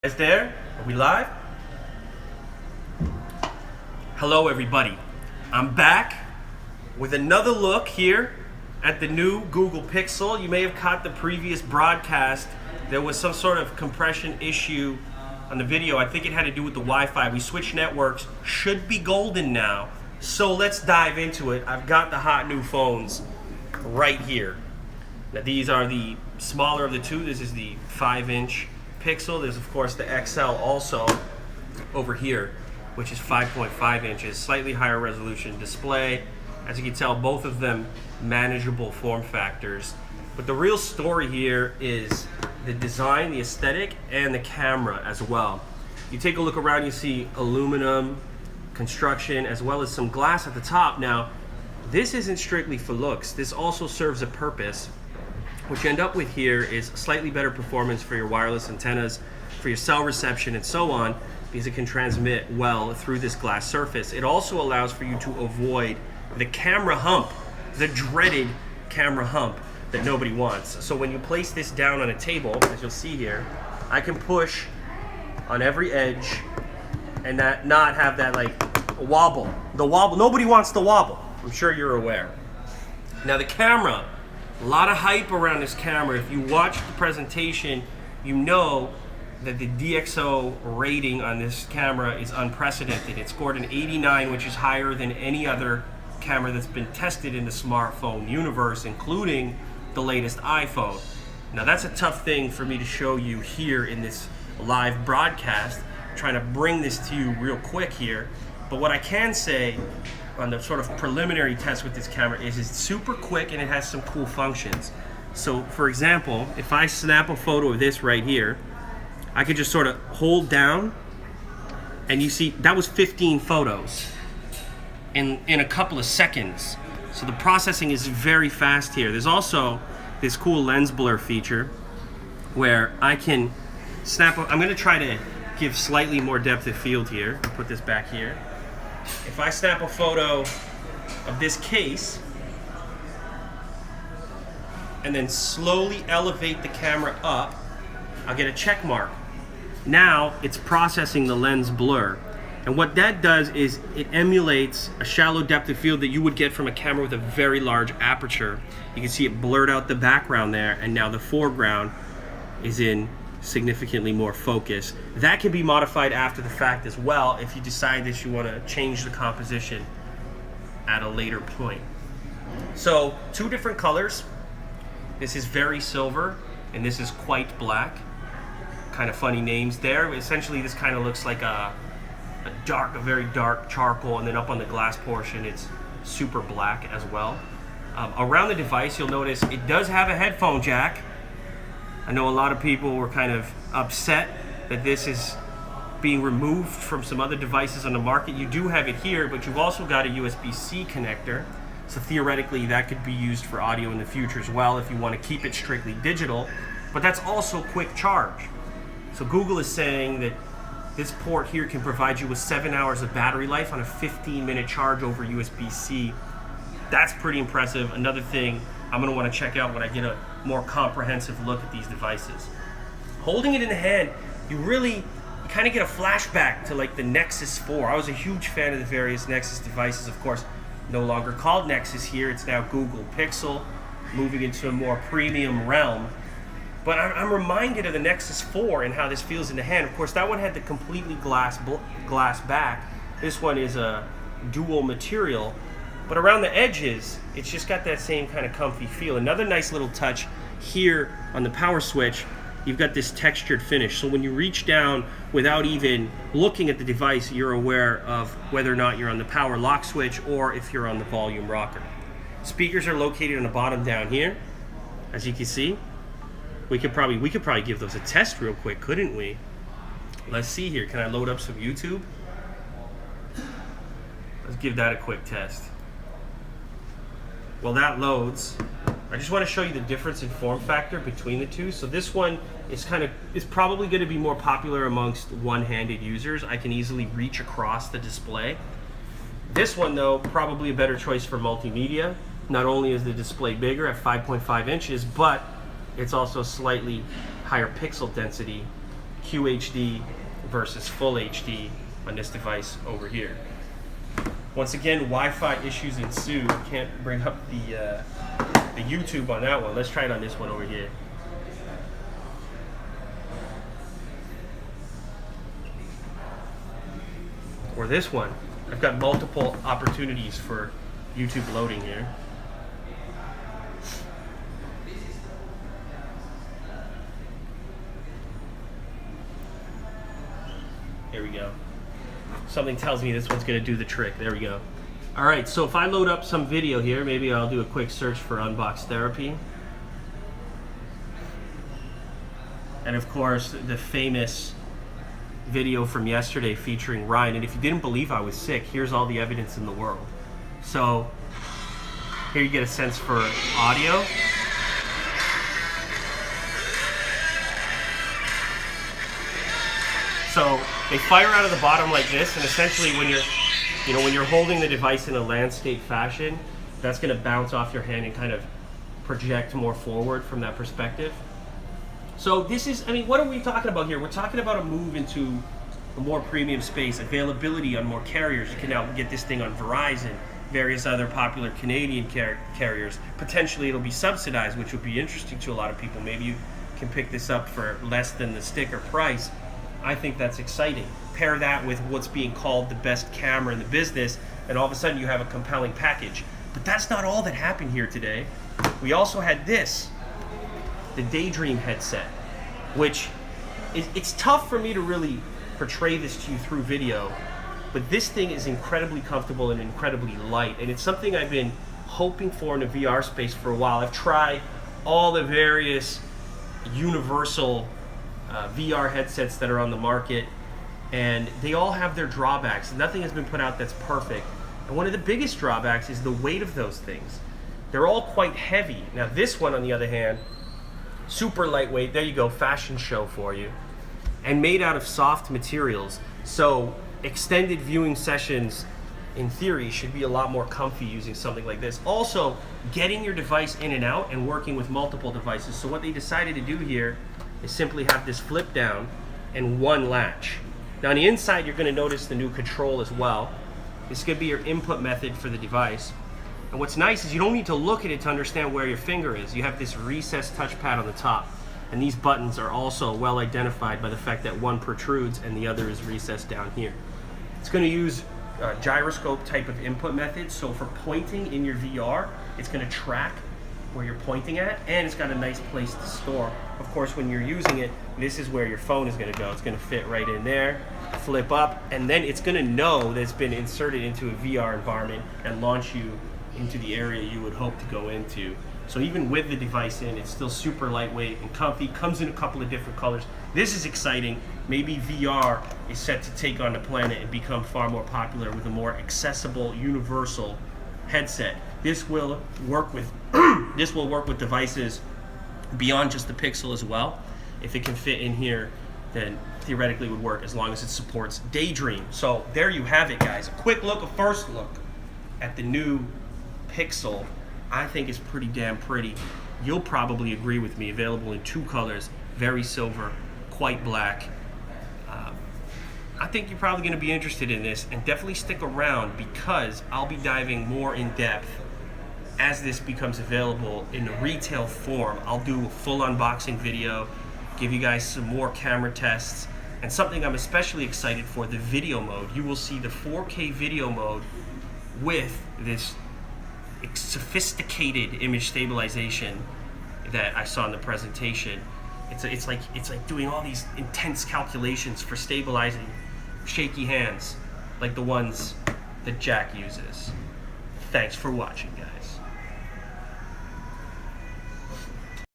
Guys there? Are we live? Hello everybody. I'm back with another look here at the new Google Pixel. You may have caught the previous broadcast. There was some sort of compression issue on the video. I think it had to do with the Wi-Fi. We switched networks. Should be golden now. So let's dive into it. I've got the hot new phones right here. Now these are the smaller of the two. This is the 5-inch Pixel. There's of course the XL also over here, which is 5.5 inches, slightly higher resolution display. As you can tell, both of them manageable form factors. But the real story here is the design, the aesthetic, and the camera as well. You take a look around, you see aluminum construction as well as some glass at the top. Now, this isn't strictly for looks. This also serves a purpose. What you end up with here is slightly better performance for your wireless antennas, for your cell reception, and so on, because it can transmit well through this glass surface. It also allows for you to avoid the camera hump, the dreaded camera hump that nobody wants. So when you place this down on a table, as you'll see here, I can push on every edge and not have that like wobble. The wobble, nobody wants the wobble. I'm sure you're aware. Now the camera, a lot of hype around this camera. If you watch the presentation, you know that the DxO rating on this camera is unprecedented. It scored an 89, which is higher than any other camera that's been tested in the smartphone universe, including the latest iPhone. Now that's a tough thing for me to show you here in this live broadcast. I'm trying to bring this to you real quick here. But what I can say on the sort of preliminary test with this camera is it's super quick and it has some cool functions. So for example, if I snap a photo of this right here, I could just sort of hold down and you see that was 15 photos in a couple of seconds. So the processing is very fast here. There's also this cool lens blur feature where I can snap, I'm gonna try to give slightly more depth of field here. I'll put this back here. If I snap a photo of this case and then slowly elevate the camera up, I'll get a check mark. Now it's processing the lens blur. And what that does is it emulates a shallow depth of field that you would get from a camera with a very large aperture. You can see it blurred out the background there, and now the foreground is in significantly more focus. That can be modified after the fact as well if you decide that you want to change the composition at a later point. So, two different colors. This is very silver, and this is quite black. Kind of funny names there. Essentially, this kind of looks like a very dark charcoal, and then up on the glass portion, it's super black as well. Around the device, you'll notice it does have a headphone jack. I know a lot of people were kind of upset that this is being removed from some other devices on the market. You do have it here, but you've also got a USB-C connector. So theoretically, that could be used for audio in the future as well if you want to keep it strictly digital. But that's also quick charge. So Google is saying that this port here can provide you with 7 hours of battery life on a 15-minute charge over USB-C. That's pretty impressive. Another thing I'm going to want to check out when I get a more comprehensive look at these devices. Holding it in the hand, you kind of get a flashback to like the Nexus 4. I was a huge fan of the various Nexus devices, of course, no longer called Nexus here. It's now Google Pixel, moving into a more premium realm. But I'm reminded of the Nexus 4 and how this feels in the hand. Of course, that one had the completely glass back. This one is a dual material. But around the edges, it's just got that same kind of comfy feel. Another nice little touch here on the power switch, you've got this textured finish. So when you reach down without even looking at the device, you're aware of whether or not you're on the power lock switch or if you're on the volume rocker. Speakers are located on the bottom down here, as you can see. We could probably give those a test real quick, couldn't we? Let's see here. Can I load up some YouTube? Let's give that a quick test. Well, that loads. I just want to show you the difference in form factor between the two. So this one is probably going to be more popular amongst one-handed users. I can easily reach across the display. This one, though, probably a better choice for multimedia. Not only is the display bigger at 5.5 inches, but it's also slightly higher pixel density QHD versus full HD on this device over here. Once again, Wi-Fi issues ensue. Can't bring up the YouTube on that one. Let's try it on this one over here. Or this one. I've got multiple opportunities for YouTube loading here. Here we go. Something tells me this one's gonna do the trick. There we go. All right, so if I load up some video here, maybe I'll do a quick search for Unbox Therapy. And of course, the famous video from yesterday featuring Ryan. And if you didn't believe I was sick, here's all the evidence in the world. So here you get a sense for audio. So they fire out of the bottom like this, and essentially when you're holding the device in a landscape fashion, that's going to bounce off your hand and kind of project more forward from that perspective. So this is, I mean, what are we talking about here? We're talking about a move into a more premium space, availability on more carriers. You can now get this thing on Verizon, various other popular Canadian carriers. Potentially it'll be subsidized, which would be interesting to a lot of people. Maybe you can pick this up for less than the sticker price. I think that's exciting. Pair that with what's being called the best camera in the business, and all of a sudden you have a compelling package. But that's not all that happened here today. We also had this, the Daydream headset, which it's tough for me to really portray this to you through video, but this thing is incredibly comfortable and incredibly light, and it's something I've been hoping for in the VR space for a while. I've tried all the various universal VR headsets that are on the market, and they all have their drawbacks. Nothing has been put out that's perfect, and one of the biggest drawbacks is the weight of those things. They're all quite heavy. Now this one, on the other hand, super lightweight. There you go, fashion show for you, and made out of soft materials. So extended viewing sessions, in theory, should be a lot more comfy using something like this. Also, getting your device in and out and working with multiple devices. So what they decided to do here is simply have this flip down and one latch. Now on the inside, you're going to notice the new control as well. This could be your input method for the device. And what's nice is you don't need to look at it to understand where your finger is. You have this recessed touchpad on the top. And these buttons are also well identified by the fact that one protrudes and the other is recessed down here. It's going to use a gyroscope type of input method. So for pointing in your VR, it's going to track where you're pointing at, and it's got a nice place to store. Of course, when you're using it, this is where your phone is going to go. It's going to fit right in there, flip up, and then it's going to know that it's been inserted into a VR environment and launch you into the area you would hope to go into. So even with the device in, it's still super lightweight and comfy. Comes in a couple of different colors. This is exciting. Maybe VR is set to take on the planet and become far more popular with a more accessible, universal headset. This will work with devices beyond just the Pixel as well. If it can fit in here, then theoretically it would work as long as it supports Daydream. So there you have it, guys. A quick look, a first look at the new Pixel. I think it's pretty damn pretty. You'll probably agree with me. Available in two colors, very silver, quite black. I think you're probably going to be interested in this, and definitely stick around because I'll be diving more in depth as this becomes available in a retail form. I'll do a full unboxing video, give you guys some more camera tests, and something I'm especially excited for, the video mode. You will see the 4K video mode with this sophisticated image stabilization that I saw in the presentation. It's like doing all these intense calculations for stabilizing shaky hands like the ones that Jack uses. Thanks for watching, guys.